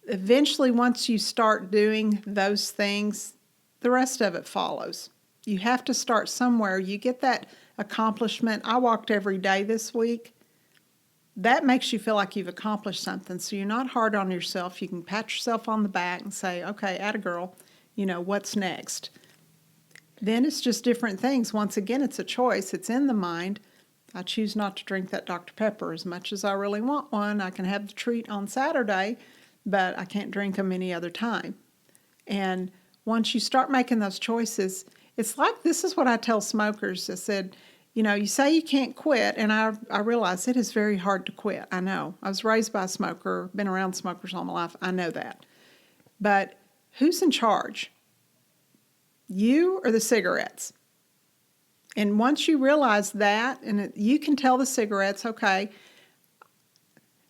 Speaker 2: Eventually, once you start doing those things, the rest of it follows. You have to start somewhere. You get that accomplishment. I walked every day this week. That makes you feel like you've accomplished something. So you're not hard on yourself. You can pat yourself on the back and say, okay, atta girl, what's next? Then it's just different things. Once again, it's a choice. It's in the mind. I choose not to drink that Dr. Pepper as much as I really want one. I can have the treat on Saturday, but I can't drink them any other time. And once you start making those choices, it's like, this is what I tell smokers. I said, you say you can't quit, and I realize it is very hard to quit. I know. I was raised by a smoker, been around smokers all my life. I know that. But who's in charge? You or the cigarettes? And once you realize that, and you can tell the cigarettes, okay,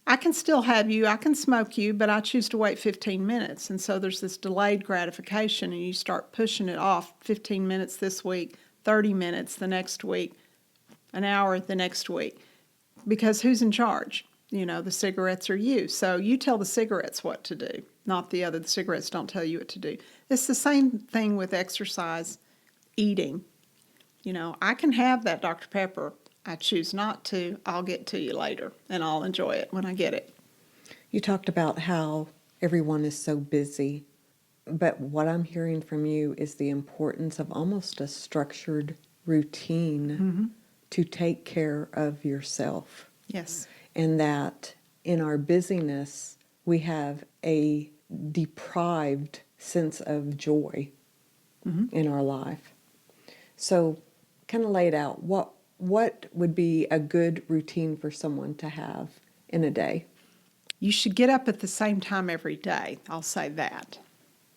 Speaker 2: I can still have you, I can smoke you, but I choose to wait 15 minutes. And so there's this delayed gratification, and you start pushing it off 15 minutes this week, 30 minutes the next week, an hour the next week. Because who's in charge? The cigarettes are you. So you tell the cigarettes what to do, not the other. The cigarettes don't tell you what to do. It's the same thing with exercise, eating. I can have that Dr. Pepper. I choose not to. I'll get to you later, and I'll enjoy it when I get it.
Speaker 1: You talked about how everyone is so busy, but what I'm hearing from you is the importance of almost a structured routine to take care of yourself.
Speaker 2: Yes.
Speaker 1: And that in our busyness, we have a deprived sense of joy in our life. So kind of lay it out. What would be a good routine for someone to have in a day?
Speaker 2: You should get up at the same time every day. I'll say that.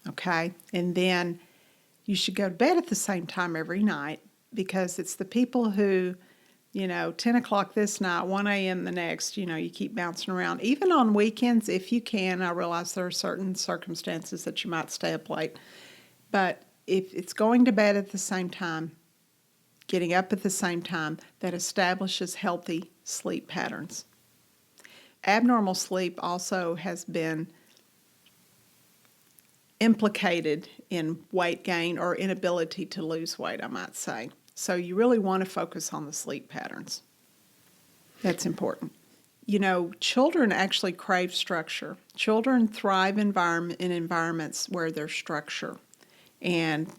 Speaker 2: Okay? And then you should go to bed at the same time every night, because it's the people who, 10 o'clock this night, 1 a.m. the next, you keep bouncing around. Even on weekends, if you can. I realize there are certain circumstances that you might stay up late. But if it's going to bed at the same time, getting up at the same time, that establishes healthy sleep patterns. Abnormal sleep also has been implicated in weight gain or inability to lose weight, I might say. So you really want to focus on the sleep patterns. That's important. Children actually crave structure. Children thrive in environments where there's structure. And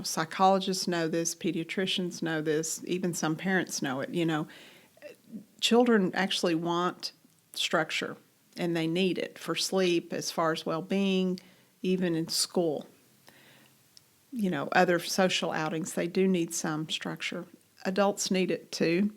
Speaker 2: psychologists know this, pediatricians know this, even some parents know it. Children actually want structure, and they need it for sleep, as far as well-being, even in school. Other social outings, they do need some structure. Adults need it too,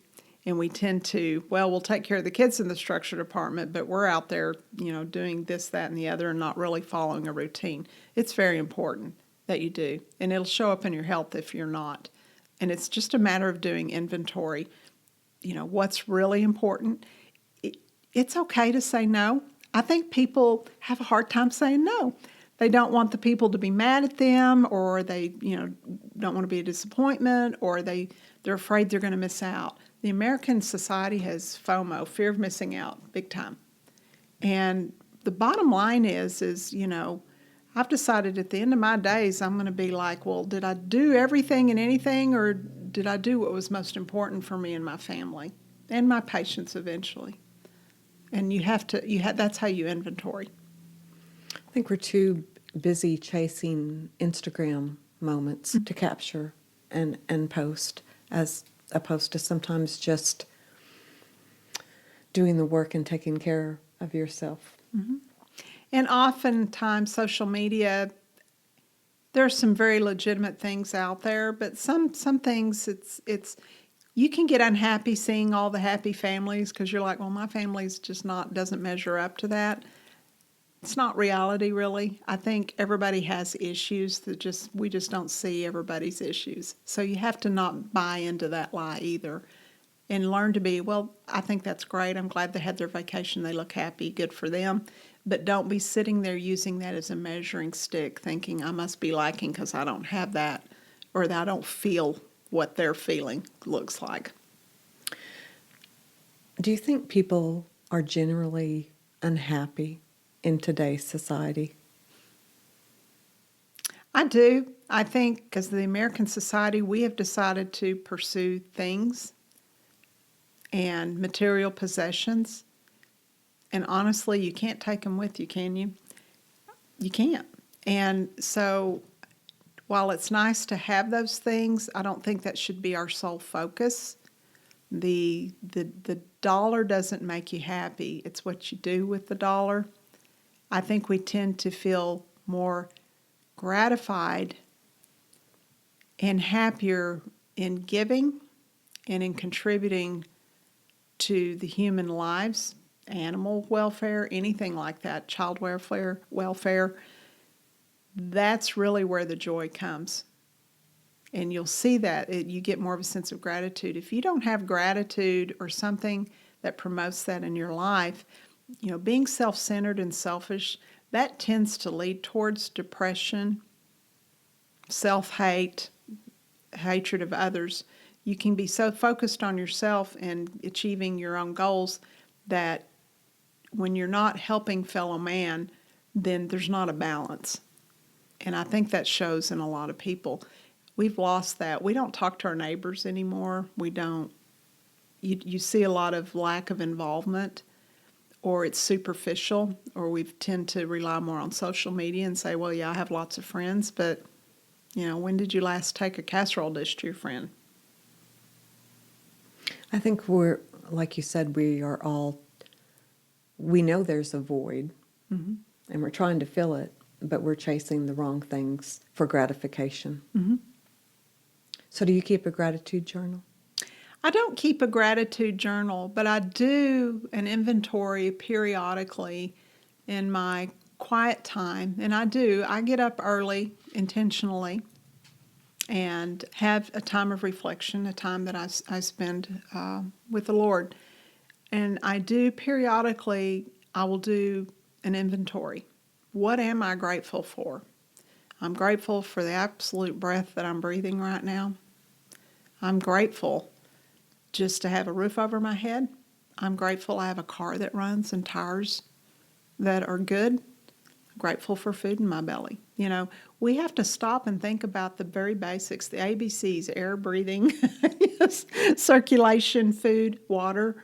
Speaker 2: and we tend to, we'll take care of the kids in the structure department, but we're out there, doing this, that, and the other, and not really following a routine. It's very important that you do, and it'll show up in your health if you're not. And it's just a matter of doing inventory. What's really important. It's okay to say no. I think people have a hard time saying no. They don't want the people to be mad at them, or they, don't want to be a disappointment, or they They're afraid they're going to miss out. The American society has FOMO, fear of missing out, big time. And the bottom line is, I've decided at the end of my days, I'm going to be like, well, did I do everything and anything, or did I do what was most important for me and my family and my patients eventually? And that's how you inventory.
Speaker 1: I think we're too busy chasing Instagram moments to capture and post, as opposed to sometimes just doing the work and taking care of yourself.
Speaker 2: And oftentimes, social media, there's some very legitimate things out there, but some things it's you can get unhappy seeing all the happy families because you're like, well, my family's just doesn't measure up to that. It's not reality, really. I think everybody has issues that we just don't see everybody's issues. So you have to not buy into that lie either, and learn to be, well, I think that's great. I'm glad they had their vacation. They look happy. Good for them. But don't be sitting there using that as a measuring stick, thinking I must be lacking because I don't have that, or that I don't feel what they're feeling looks like.
Speaker 1: Do you think people are generally unhappy in today's society?
Speaker 2: I do. I think because the American society, we have decided to pursue things and material possessions. And honestly, you can't take them with you, can you? You can't. And so while it's nice to have those things, I don't think that should be our sole focus. The dollar doesn't make you happy. It's what you do with the dollar. I think we tend to feel more gratified and happier in giving and in contributing to the human lives, animal welfare, anything like that, child welfare. That's really where the joy comes. And you'll see that you get more of a sense of gratitude. If you don't have gratitude or something that promotes that in your life, being self-centered and selfish, that tends to lead towards depression, self-hate, hatred of others. You can be so focused on yourself and achieving your own goals that when you're not helping fellow man, then there's not a balance. And I think that shows in a lot of people. We've lost that. We don't talk to our neighbors anymore. We don't. You see a lot of lack of involvement, or it's superficial, or we tend to rely more on social media and say, well, yeah, I have lots of friends, but, when did you last take a casserole dish to your friend?
Speaker 1: I think like you said, we know there's a void, and we're trying to fill it, but we're chasing the wrong things for gratification. So do you keep a gratitude journal?
Speaker 2: I don't keep a gratitude journal, but I do an inventory periodically in my quiet time. And I get up early intentionally and have a time of reflection, a time that I spend with the Lord. And I do periodically, I will do an inventory. What am I grateful for? I'm grateful for the absolute breath that I'm breathing right now. I'm grateful just to have a roof over my head. I'm grateful I have a car that runs and tires that are good. I'm grateful for food in my belly. We have to stop and think about the very basics, the ABCs, air, breathing, circulation, food, water.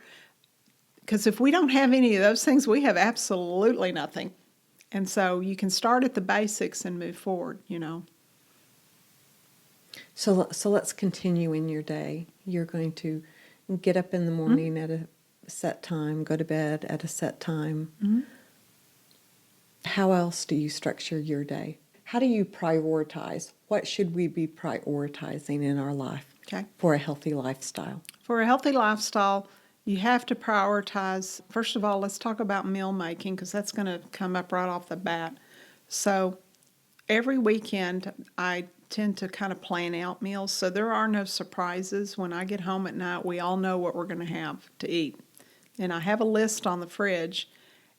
Speaker 2: Because if we don't have any of those things, we have absolutely nothing. And so you can start at the basics and move forward,
Speaker 1: So let's continue in your day. You're going to get up in the morning at a set time, go to bed at a set time. How else do you structure your day? How do you prioritize? What should we be prioritizing in our life for a healthy lifestyle?
Speaker 2: For a healthy lifestyle, you have to prioritize. First of all, let's talk about meal making because that's going to come up right off the bat. So every weekend, I tend to kind of plan out meals, so there are no surprises. When I get home at night, we all know what we're going to have to eat. And I have a list on the fridge,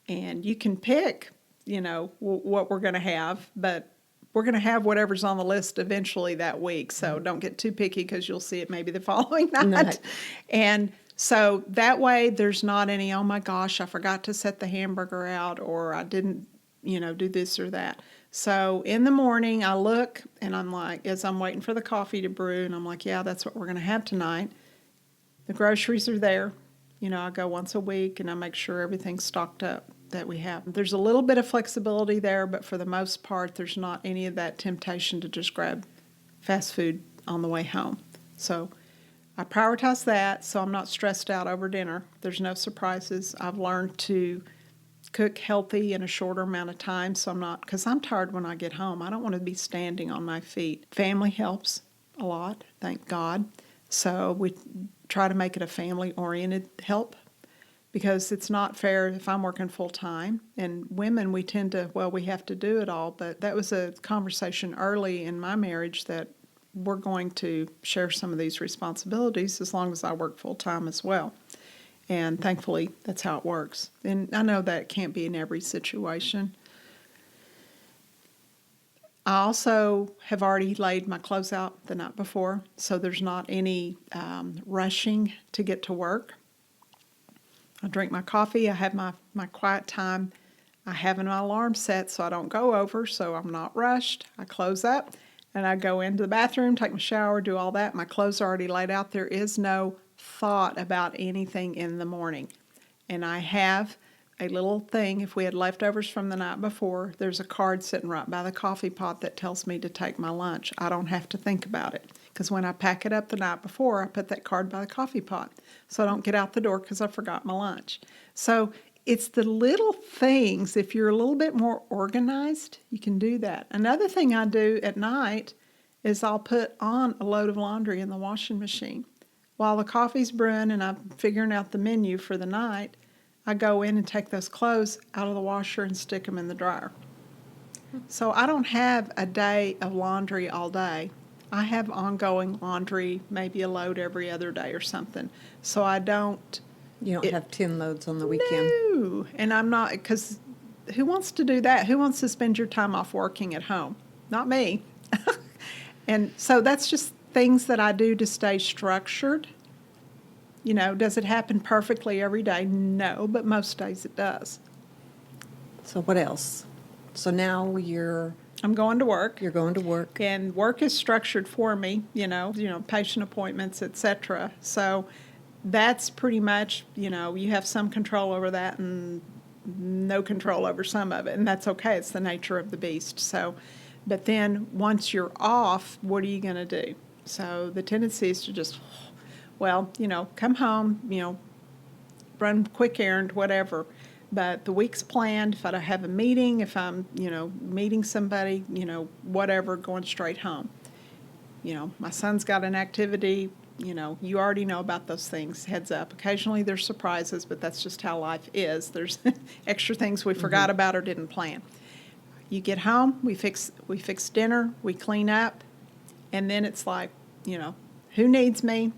Speaker 2: and you can pick, what we're going to have, but we're going to have whatever's on the list eventually that week. So don't get too picky because you'll see it maybe the following night.
Speaker 1: Night.
Speaker 2: And so that way there's not any, oh my gosh, I forgot to set the hamburger out, or I didn't, do this or that. So in the morning I look and I'm like, as I'm waiting for the coffee to brew, and I'm like, yeah, that's what we're going to have tonight. The groceries are there. I go once a week and I make sure everything's stocked up that we have. There's a little bit of flexibility there, but for the most part, there's not any of that temptation to just grab fast food on the way home. So I prioritize that so I'm not stressed out over dinner. There's no surprises. I've learned to cook healthy in a shorter amount of time, so I'm not, because I'm tired when I get home. I don't want to be standing on my feet. Family helps a lot, thank God. So we try to make it a family-oriented help, because it's not fair if I'm working full-time. And women, we tend to, we have to do it all. But that was a conversation early in my marriage that we're going to share some of these responsibilities as long as I work full-time as well. And thankfully, that's how it works. And I know that can't be in every situation. I also have already laid my clothes out the night before, so there's not any rushing to get to work. I drink my coffee, I have my quiet time. I have an alarm set so I don't go over, so I'm not rushed. I close up and I go into the bathroom, take my shower, do all that. My clothes are already laid out. There is no thought about anything in the morning. And I have a little thing, if we had leftovers from the night before, there's a card sitting right by the coffee pot that tells me to take my lunch. I don't have to think about it, because when I pack it up the night before, I put that card by the coffee pot so I don't get out the door because I forgot my lunch. So it's the little things. If you're a little bit more organized, you can do that. Another thing I do at night is I'll put on a load of laundry in the washing machine. While the coffee's brewing and I'm figuring out the menu for the night, I go in and take those clothes out of the washer and stick them in the dryer. So I don't have a day of laundry all day. I have ongoing laundry, maybe a load every other day or something. So I don't...
Speaker 1: You don't have 10 loads on the weekend.
Speaker 2: No, and I'm not, because who wants to do that? Who wants to spend your time off working at home? Not me. And so that's just things that I do to stay structured. Does it happen perfectly every day? No, but most days it does.
Speaker 1: So what else? So now
Speaker 2: I'm going to work.
Speaker 1: you're going to work.
Speaker 2: And work is structured for me, patient appointments, etc. So that's pretty much, you have some control over that and no control over some of it, and that's okay. It's the nature of the beast. So, but then once you're off, what are you going to do? So the tendency is to just, come home, run quick errand, whatever. But the week's planned. If I have a meeting, if I'm, meeting somebody, whatever, going straight home. My son's got an activity, you already know about those things, heads up. Occasionally there's surprises, but that's just how life is. There's extra things we forgot about or didn't plan. You get home, we fix dinner, we clean up, and then it's like, who needs me?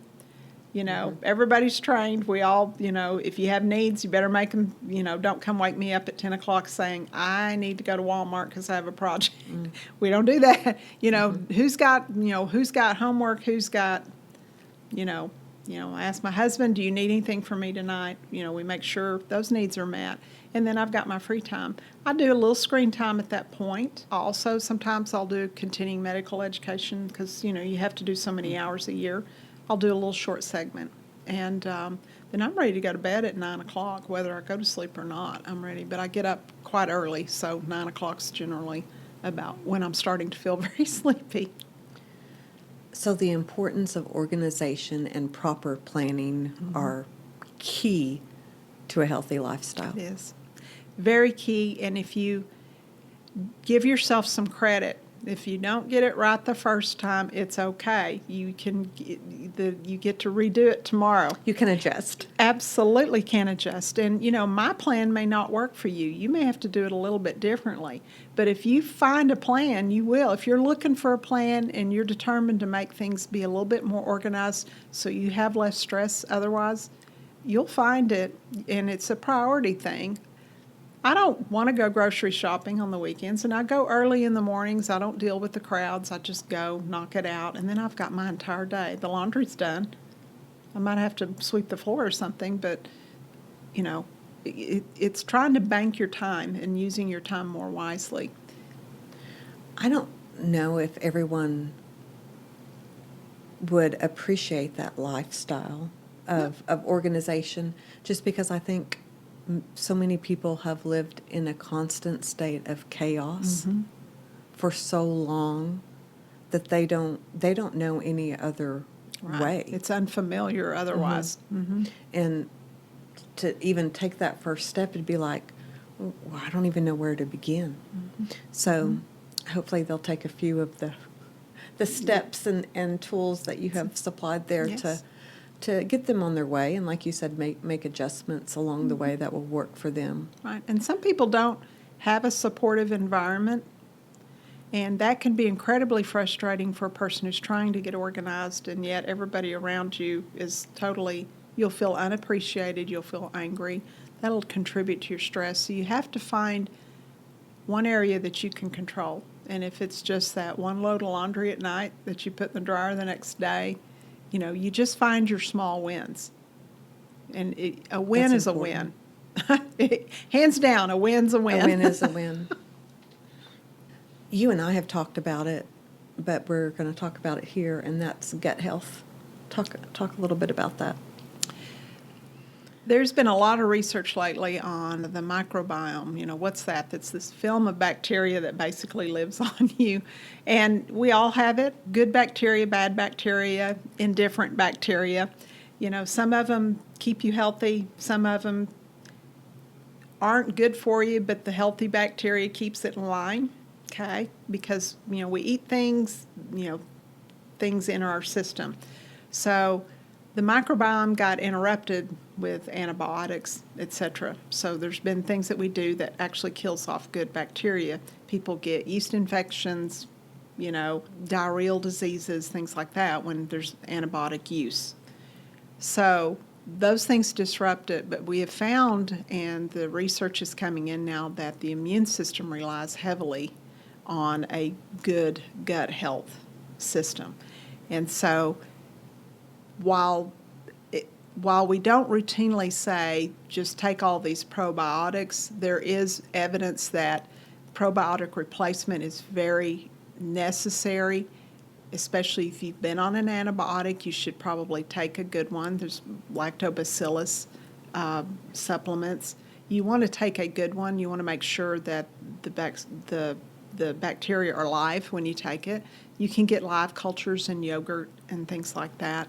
Speaker 2: Everybody's trained. We all, if you have needs, you better make them, don't come wake me up at 10 o'clock saying, I need to go to Walmart because I have a project. We don't do that. Who's got homework, who's got, I ask my husband, do you need anything from me tonight? We make sure those needs are met. And then I've got my free time. I do a little screen time at that point. Also, sometimes I'll do continuing medical education because, you have to do so many hours a year. I'll do a little short segment. And then I'm ready to go to bed at 9 o'clock, whether I go to sleep or not. I'm ready. But I get up quite early, so 9 o'clock's generally about when I'm starting to feel very sleepy.
Speaker 1: So the importance of organization and proper planning are key to a healthy lifestyle.
Speaker 2: It is very key. And if you give yourself some credit, if you don't get it right the first time, it's okay. You get to redo it tomorrow.
Speaker 1: You can adjust.
Speaker 2: Absolutely can adjust. And, my plan may not work for you. You may have to do it a little bit differently. But if you find a plan, you will. If you're looking for a plan and you're determined to make things be a little bit more organized so you have less stress otherwise, you'll find it. And it's a priority thing. I don't want to go grocery shopping on the weekends, and I go early in the mornings. I don't deal with the crowds. I just go, knock it out, and then I've got my entire day. The laundry's done. I might have to sweep the floor or something, but, you know, it's trying to bank your time and using your time more wisely.
Speaker 1: I don't know if everyone would appreciate that lifestyle of organization, just because I think so many people have lived in a constant state of chaos for so long that they don't know any other way.
Speaker 2: It's unfamiliar otherwise.
Speaker 1: And to even take that first step, it'd be like, well, I don't even know where to begin. So hopefully they'll take a few of the steps and tools that you have supplied there
Speaker 2: Yes.
Speaker 1: to get them on their way. And like you said, make adjustments along the way that will work for them.
Speaker 2: Right. And some people don't have a supportive environment, and that can be incredibly frustrating for a person who's trying to get organized, and yet everybody around you is totally, you'll feel unappreciated, you'll feel angry. That'll contribute to your stress. So you have to find one area that you can control. And if it's just that one load of laundry at night that you put in the dryer the next day, you know, you just find your small wins. And a win
Speaker 1: That's
Speaker 2: is
Speaker 1: important.
Speaker 2: a win. Hands down, a win's a win.
Speaker 1: A win is a win. You and I have talked about it, but we're going to talk about it here, and that's gut health. Talk a little bit about that.
Speaker 2: There's been a lot of research lately on the microbiome. You know, what's that? That's this film of bacteria that basically lives on you. And we all have it, good bacteria, bad bacteria, indifferent bacteria. You know, some of them keep you healthy, some of them aren't good for you, but the healthy bacteria keeps it in line, okay? Because, you know, we eat things, you know, things in our system. So the microbiome got interrupted with antibiotics, etc. So there's been things that we do that actually kills off good bacteria. People get yeast infections, you know, diarrheal diseases, things like that when there's antibiotic use. So those things disrupt it, but we have found, and the research is coming in now, that the immune system relies heavily on a good gut health system. And so while we don't routinely say just take all these probiotics, there is evidence that probiotic replacement is very necessary, especially if you've been on an antibiotic. You should probably take a good one. There's lactobacillus supplements. You want to take a good one. You want to make sure that the bacteria are live when you take it. You can get live cultures in yogurt and things like that,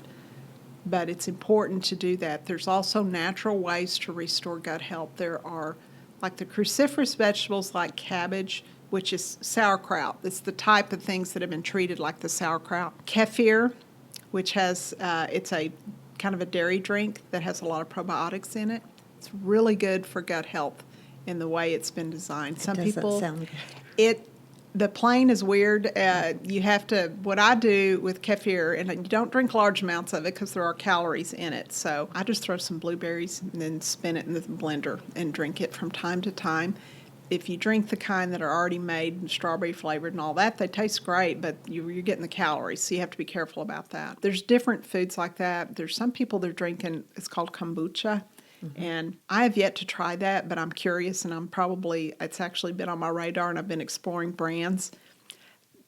Speaker 2: but it's important to do that. There's also natural ways to restore gut health. There are, like the cruciferous vegetables like cabbage, which is sauerkraut. It's the type of things that have been treated like the sauerkraut. Kefir, which has, it's a kind of a dairy drink that has a lot of probiotics in it. It's really good for gut health in the way it's been designed. Some
Speaker 1: Doesn't
Speaker 2: people,
Speaker 1: sound good.
Speaker 2: the plain is weird. You have to, what I do with kefir, and you don't drink large amounts of it because there are calories in it. So I just throw some blueberries and then spin it in the blender and drink it from time to time. If you drink the kind that are already made, strawberry flavored and all that, they taste great, but you're getting the calories, so you have to be careful about that. There's different foods like that. There's some people that are drinking, it's called kombucha. And I have yet to try that, but I'm curious, and it's actually been on my radar, and I've been exploring brands.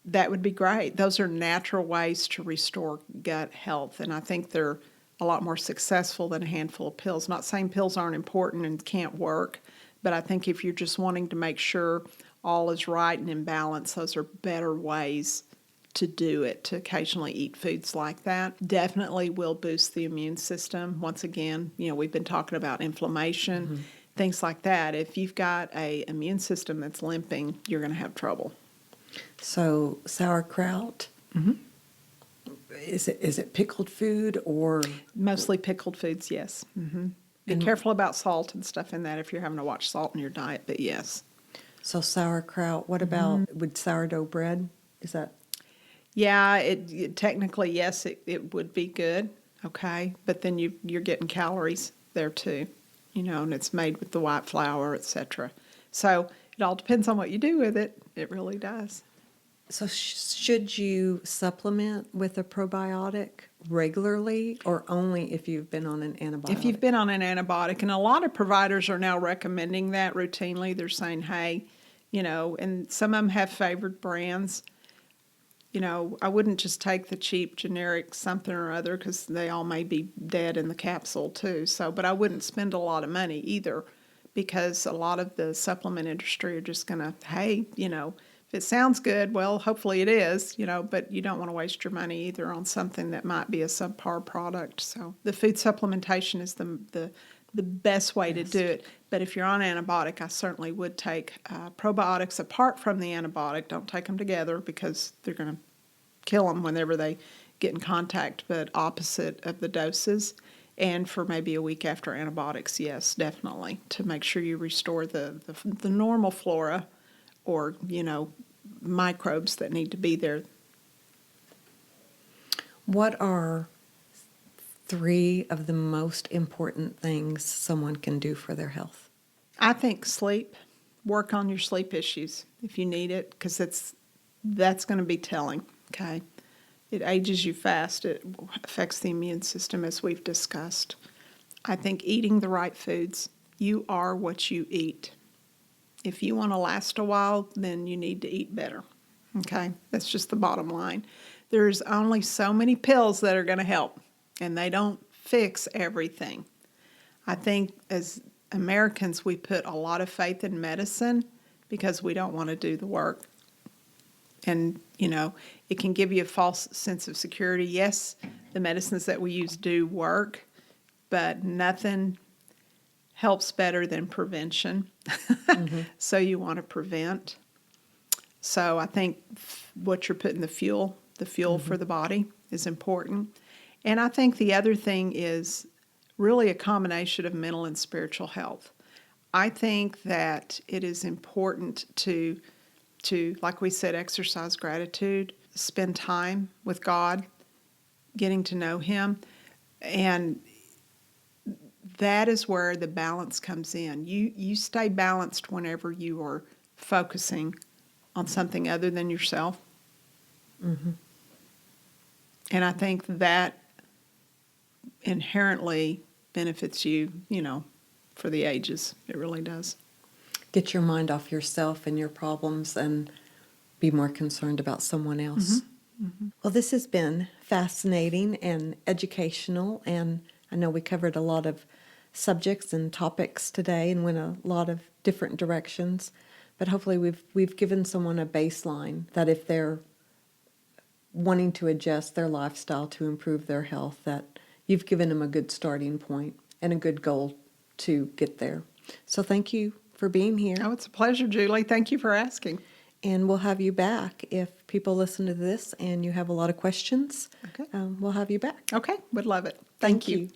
Speaker 2: That would be great. Those are natural ways to restore gut health, and I think they're a lot more successful than a handful of pills. Not saying pills aren't important and can't work, but I think if you're just wanting to make sure all is right and in balance, those are better ways to do it, to occasionally eat foods like that. Definitely will boost the immune system. Once again, you know, we've been talking about inflammation, things like that. If you've got an immune system that's limping, you're going to have trouble.
Speaker 1: So sauerkraut, is it pickled food or?
Speaker 2: Mostly pickled foods, yes. Be careful about salt and stuff in that if you're having to watch salt in your diet, but yes.
Speaker 1: So sauerkraut, what about, would sourdough bread, is that?
Speaker 2: Yeah, it technically, yes, it would be good, okay? But then you're getting calories there too, you know, and it's made with the white flour, etc. So it all depends on what you do with it. It really does.
Speaker 1: So should you supplement with a probiotic regularly or only if you've been on an antibiotic?
Speaker 2: If you've been on an antibiotic, and a lot of providers are now recommending that routinely, they're saying, hey, and some of them have favored brands. I wouldn't just take the cheap generic something or other because they all may be dead in the capsule too. So, but I wouldn't spend a lot of money either because a lot of the supplement industry are just going to, hey, if it sounds good, well, hopefully it is, but you don't want to waste your money either on something that might be a subpar product. So the food supplementation is the best way to do it. But if you're on antibiotic, I certainly would take probiotics apart from the antibiotic. Don't take them together because they're going to kill them whenever they get in contact, but opposite of the doses. And for maybe a week after antibiotics, yes, definitely, to make sure you restore the normal flora or, microbes that need to be there.
Speaker 1: What are 3 of the most important things someone can do for their health?
Speaker 2: I think sleep. Work on your sleep issues if you need it, because that's going to be telling, okay? It ages you fast. It affects the immune system, as we've discussed. I think eating the right foods. You are what you eat. If you want to last a while, then you need to eat better, okay? That's just the bottom line. There's only so many pills that are going to help, and they don't fix everything. I think as Americans, we put a lot of faith in medicine because we don't want to do the work. And, it can give you a false sense of security. Yes, the medicines that we use do work, but nothing helps better than prevention. Mm-hmm. So you want to prevent. So I think what you're putting the fuel mm-hmm. for the body is important. And I think the other thing is really a combination of mental and spiritual health. I think that it is important to, like we said, exercise gratitude, spend time with God, getting to know Him, and that is where the balance comes in. You stay balanced whenever you are focusing on something other than yourself. Mm-hmm. And I think that inherently benefits you, for the ages. It really does.
Speaker 1: Get your mind off yourself and your problems and be more concerned about someone else. Mm-hmm. Mm-hmm. Well, this has been fascinating and educational, and I know we covered a lot of subjects and topics today and went a lot of different directions, but hopefully we've given someone a baseline that if they're wanting to adjust their lifestyle to improve their health, that you've given them a good starting point and a good goal to get there. So thank you for being here.
Speaker 2: Oh, it's a pleasure, Julie. Thank you for asking.
Speaker 1: And we'll have you back. If people listen to this and you have a lot of questions, okay. We'll have you back.
Speaker 2: Okay, would love it. Thank you.